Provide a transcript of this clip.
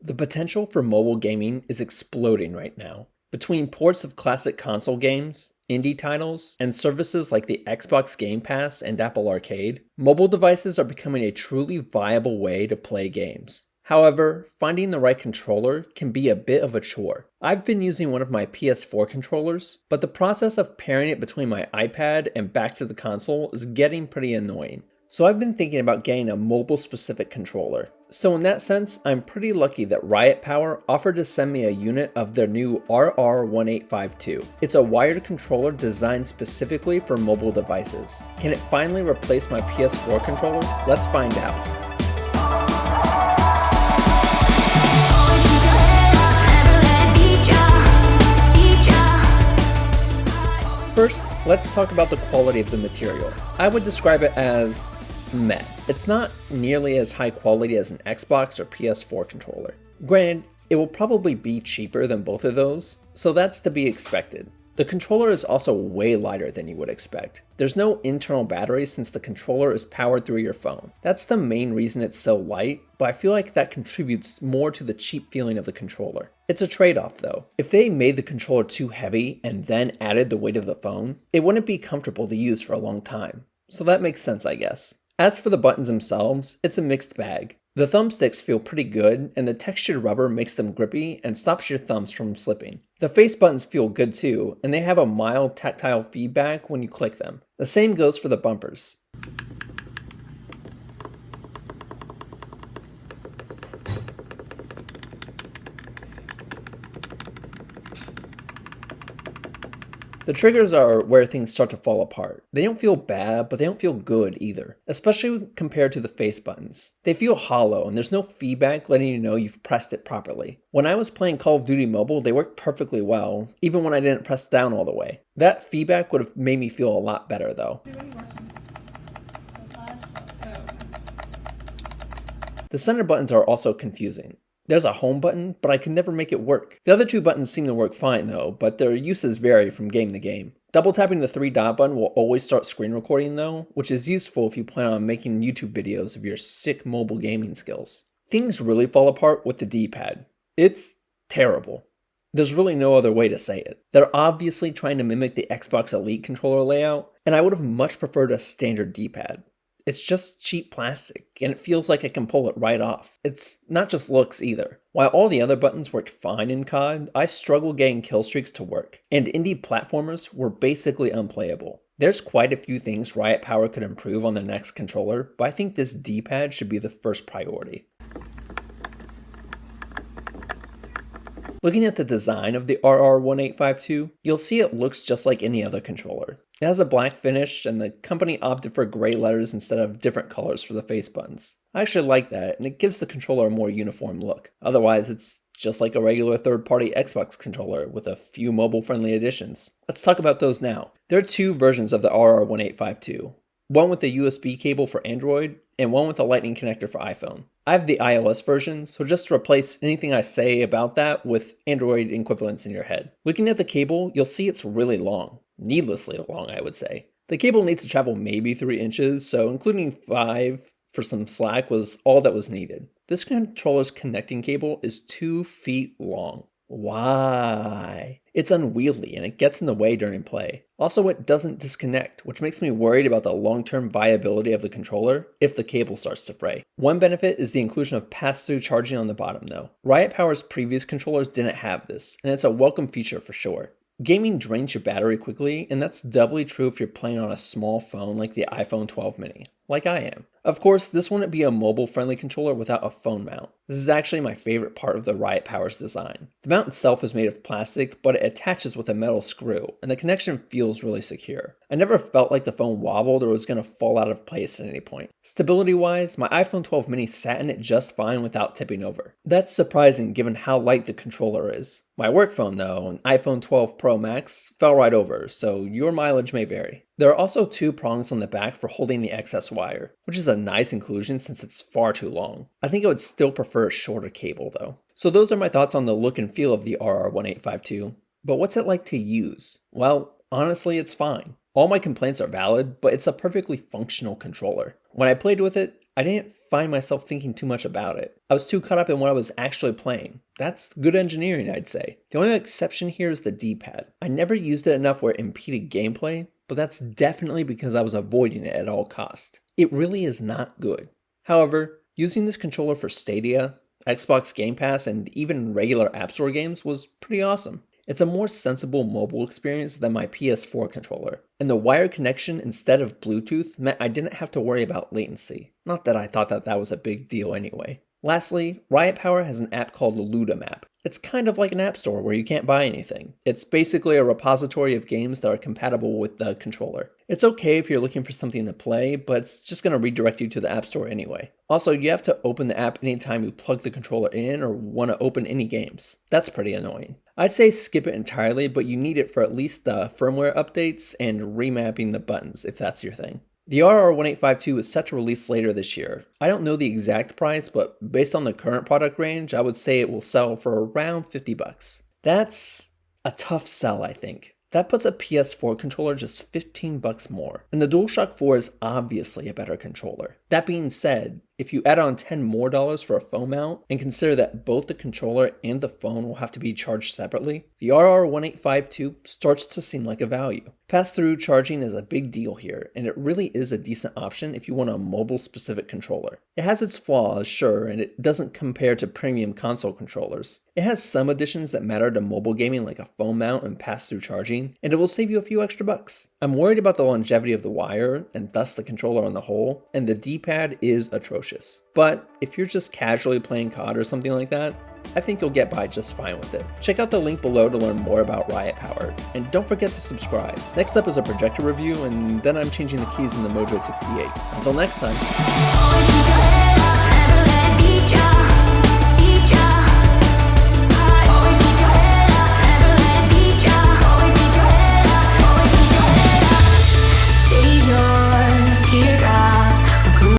The potential for mobile gaming is exploding right now. Between ports of classic console games, indie titles, and services like the Xbox Game Pass and Apple Arcade, mobile devices are becoming a truly viable way to play games. However, finding the right controller can be a bit of a chore. I've been using one of my PS4 controllers, but the process of pairing it between my iPad and back to the console is getting pretty annoying. So I've been thinking about getting a mobile-specific controller. So in that sense, I'm pretty lucky that RiotPWR offered to send me a unit of their new RR1852. It's a wired controller designed specifically for mobile devices. Can it finally replace my PS4 controller? Let's find out. First, let's talk about the quality of the material. I would describe it as meh. It's not nearly as high quality as an Xbox or PS4 controller. Granted, it will probably be cheaper than both of those, so that's to be expected. The controller is also way lighter than you would expect. There's no internal battery since the controller is powered through your phone. That's the main reason it's so light, but I feel like that contributes more to the cheap feeling of the controller. It's a trade-off though. If they made the controller too heavy and then added the weight of the phone, it wouldn't be comfortable to use for a long time. So that makes sense, I guess. As for the buttons themselves, it's a mixed bag. The thumbsticks feel pretty good, and the textured rubber makes them grippy and stops your thumbs from slipping. The face buttons feel good too, and they have a mild tactile feedback when you click them. The same goes for the bumpers. The triggers are where things start to fall apart. They don't feel bad, but they don't feel good either, especially compared to the face buttons. They feel hollow and there's no feedback letting you know you've pressed it properly. When I was playing Call of Duty Mobile, they worked perfectly well, even when I didn't press down all the way. That feedback would have made me feel a lot better though. The center buttons are also confusing. There's a home button, but I can never make it work. The other two buttons seem to work fine though, but their uses vary from game to game. Double tapping the 3-dot button will always start screen recording though, which is useful if you plan on making YouTube videos of your sick mobile gaming skills. Things really fall apart with the D-pad. It's terrible. There's really no other way to say it. They're obviously trying to mimic the Xbox Elite controller layout, and I would have much preferred a standard D-pad. It's just cheap plastic, and it feels like I can pull it right off. It's not just looks either. While all the other buttons worked fine in COD, I struggled getting kill streaks to work, and indie platformers were basically unplayable. There's quite a few things RiotPWR could improve on the next controller, but I think this D-pad should be the first priority. Looking at the design of the RR1852, you'll see it looks just like any other controller. It has a black finish, and the company opted for gray letters instead of different colors for the face buttons. I actually like that, and it gives the controller a more uniform look. Otherwise, it's just like a regular third-party Xbox controller with a few mobile-friendly additions. Let's talk about those now. There are two versions of the RR1852. One with a USB cable for Android, and one with a lightning connector for iPhone. I have the iOS version, so just replace anything I say about that with Android equivalents in your head. Looking at the cable, you'll see it's really long. Needlessly long, I would say. The cable needs to travel maybe 3 inches, so including 5 for some slack was all that was needed. This controller's connecting cable is 2 feet long. Why? It's unwieldy and it gets in the way during play. Also, it doesn't disconnect, which makes me worried about the long-term viability of the controller if the cable starts to fray. One benefit is the inclusion of pass-through charging on the bottom though. RiotPWR's previous controllers didn't have this, and it's a welcome feature for sure. Gaming drains your battery quickly, and that's doubly true if you're playing on a small phone like the iPhone 12 mini, like I am. Of course, this wouldn't be a mobile-friendly controller without a phone mount. This is actually my favorite part of the RiotPWR's design. The mount itself is made of plastic, but it attaches with a metal screw, and the connection feels really secure. I never felt like the phone wobbled or was going to fall out of place at any point. Stability-wise, my iPhone 12 mini sat in it just fine without tipping over. That's surprising given how light the controller is. My work phone though, an iPhone 12 Pro Max, fell right over, so your mileage may vary. There are also 2 prongs on the back for holding the excess wire, which is a nice inclusion since it's far too long. I think I would still prefer a shorter cable though. So those are my thoughts on the look and feel of the RR1852, but what's it like to use? Well, honestly it's fine. All my complaints are valid, but it's a perfectly functional controller. When I played with it, I didn't find myself thinking too much about it. I was too caught up in what I was actually playing. That's good engineering, I'd say. The only exception here is the D-pad. I never used it enough where it impeded gameplay, but that's definitely because I was avoiding it at all costs. It really is not good. However, using this controller for Stadia, Xbox Game Pass, and even regular App Store games was pretty awesome. It's a more sensible mobile experience than my PS4 controller, and the wired connection instead of Bluetooth meant I didn't have to worry about latency. Not that I thought that was a big deal anyway. Lastly, RiotPWR has an app called Ludamap. It's kind of like an app store where you can't buy anything. It's basically a repository of games that are compatible with the controller. It's okay if you're looking for something to play, but it's just going to redirect you to the app store anyway. Also, you have to open the app anytime you plug the controller in or want to open any games. That's pretty annoying. I'd say skip it entirely, but you need it for at least the firmware updates and remapping the buttons if that's your thing. The RR1852 is set to release later this year. I don't know the exact price, but based on the current product range, I would say it will sell for around $50. That's a tough sell, I think. That puts a PS4 controller just $15 more, and the DualShock 4 is obviously a better controller. That being said, if you add on $10 more for a phone mount, and consider that both the controller and the phone will have to be charged separately, the RR1852 starts to seem like a value. Pass-through charging is a big deal here, and it really is a decent option if you want a mobile-specific controller. It has its flaws, sure, and it doesn't compare to premium console controllers. It has some additions that matter to mobile gaming like a phone mount and pass-through charging, and it will save you a few extra bucks. I'm worried about the longevity of the wire, and thus the controller on the whole, and the D-pad is atrocious. But if you're just casually playing COD or something like that, I think you'll get by just fine with it. Check out the link below to learn more about RiotPWR, and don't forget to subscribe. Next up is a projector review, and then I'm changing the keys in the Mojo 68. Until next time.